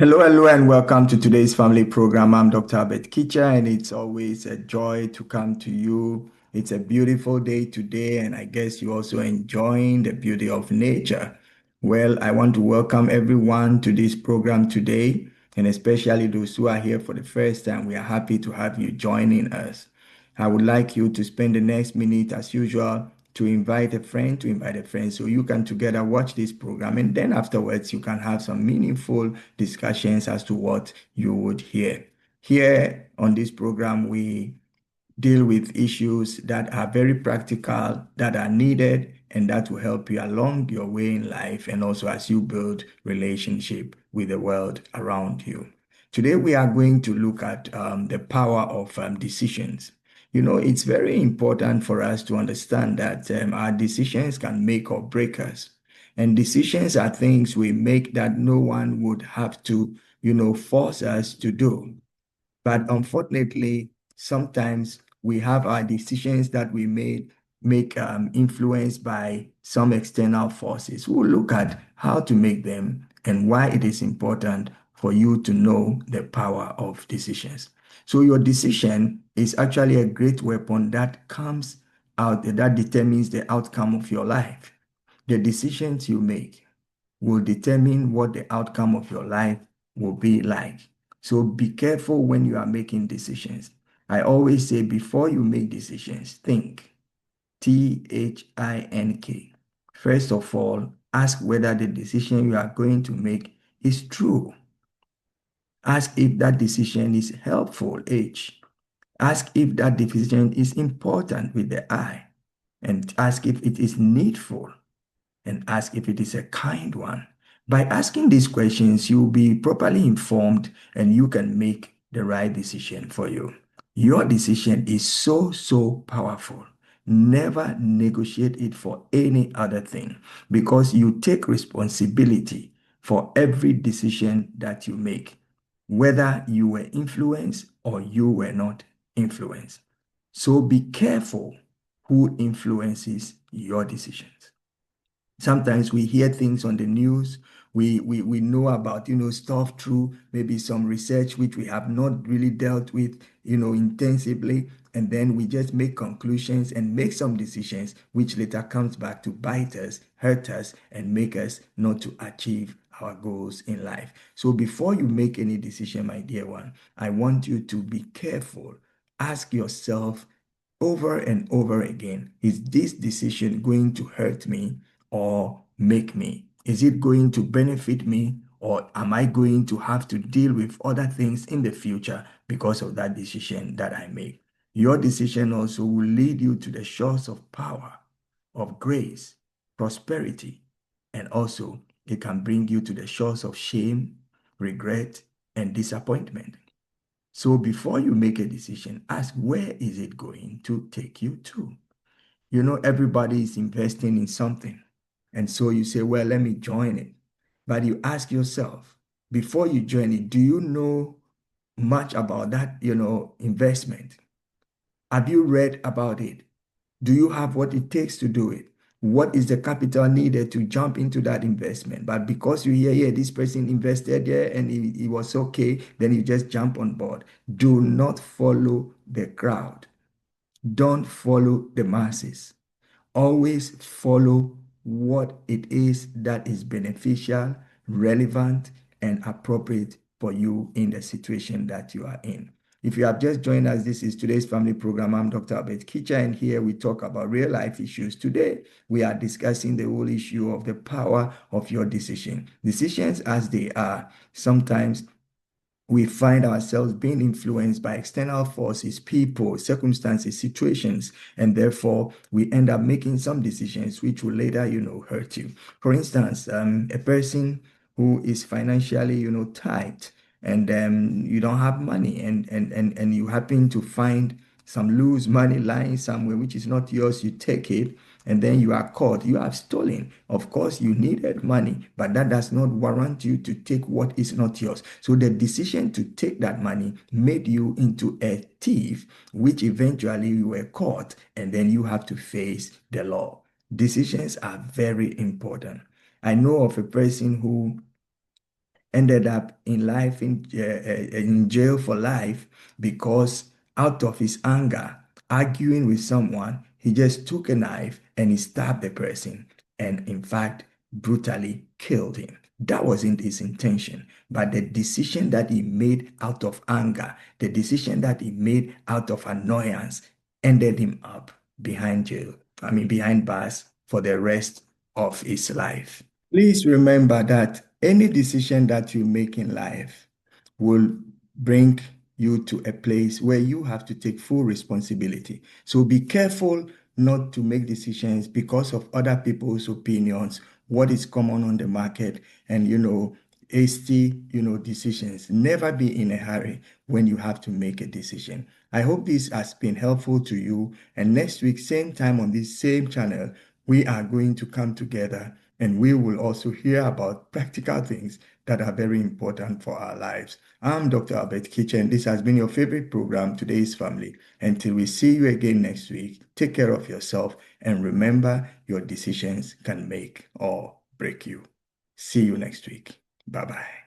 Hello, and welcome to today's family program. I'm Dr. Abed Kitcher, and it's always a joy to come to you. It's a beautiful day today, and I guess you're also enjoying the beauty of nature. Well, I want to welcome everyone to this program today, and especially those who are here for the first time. We are happy to have you joining us. I would like you to spend the next minute, as usual, to invite a friend so you can together watch this program. And then afterwards, you can have some meaningful discussions as to what you would hear. Here on this program, we deal with issues that are very practical, that are needed, and that will help you along your way in life and also as you build relationship with the world around you. Today, we are going to look at the power of decisions. It's very important for us to understand that our decisions can make or break us. And decisions are things we make that no one would have to, force us to do. But unfortunately, sometimes we have our decisions that we make influenced by some external forces. We'll look at how to make them and why it is important for you to know the power of decisions. So your decision is actually a great weapon that comes out, that determines the outcome of your life. The decisions you make will determine what the outcome of your life will be like. So be careful when you are making decisions. I always say before you make decisions, think. THINK. First of all, ask whether the decision you are going to make is true. Ask if that decision is helpful, H. Ask if that decision is important with the I. And ask if it is needful, and ask if it is a kind one. By asking these questions, you'll be properly informed and you can make the right decision for you. Your decision is so powerful. Never negotiate it for any other thing because you take responsibility for every decision that you make, whether you were influenced or you were not influenced. So be careful who influences your decisions. Sometimes we hear things on the news. We know about, stuff through maybe some research which we have not really dealt with, intensively. And then we just make conclusions and make some decisions, which later comes back to bite us, hurt us, and make us not to achieve our goals in life. So before you make any decision, my dear one, I want you to be careful. Ask yourself over and over again, is this decision going to hurt me or make me? Is it going to benefit me or am I going to have to deal with other things in the future because of that decision that I make? Your decision also will lead you to the shores of power, of grace, prosperity, and also it can bring you to the shores of shame, regret, and disappointment. So before you make a decision, ask where is it going to take you to? Everybody is investing in something. And so you say, well, let me join it. But you ask yourself, before you join it, do you know much about that, investment? Have you read about it? Do you have what it takes to do it? What is the capital needed to jump into that investment? But because you hear, yeah, this person invested there and it was okay, then you just jump on board. Do not follow the crowd. Don't follow the masses. Always follow what it is that is beneficial, relevant, and appropriate for you in the situation that you are in. If you have just joined us, this is today's family program. I'm Dr. Abed Kitcher, and here we talk about real life issues. Today, we are discussing the whole issue of the power of your decision. Decisions as they are, sometimes we find ourselves being influenced by external forces, people, circumstances, situations, and therefore we end up making some decisions which will later, hurt you. For instance, a person who is financially, tight and you don't have money and you happen to find some loose money lying somewhere which is not yours, you take it and then you are caught. You have stolen. Of course, you needed money, but that does not warrant you to take what is not yours. So the decision to take that money made you into a thief, which eventually you were caught, and then you have to face the law. Decisions are very important. I know of a person who ended up in life in jail for life because out of his anger, arguing with someone, he just took a knife and he stabbed the person and in fact brutally killed him. That wasn't his intention, but the decision that he made out of anger, the decision that he made out of annoyance ended him up behind bars for the rest of his life. Please remember that any decision that you make in life will bring you to a place where you have to take full responsibility. So be careful not to make decisions because of other people's opinions, what is common on the market, and hasty, decisions. Never be in a hurry when you have to make a decision. I hope this has been helpful to you. And next week, same time on this same channel, we are going to come together and we will also hear about practical things that are very important for our lives. I'm Dr. Albert Kitcher, and this has been your favorite program, Today's Family. Until we see you again next week, take care of yourself and remember your decisions can make or break you. See you next week. Bye-bye.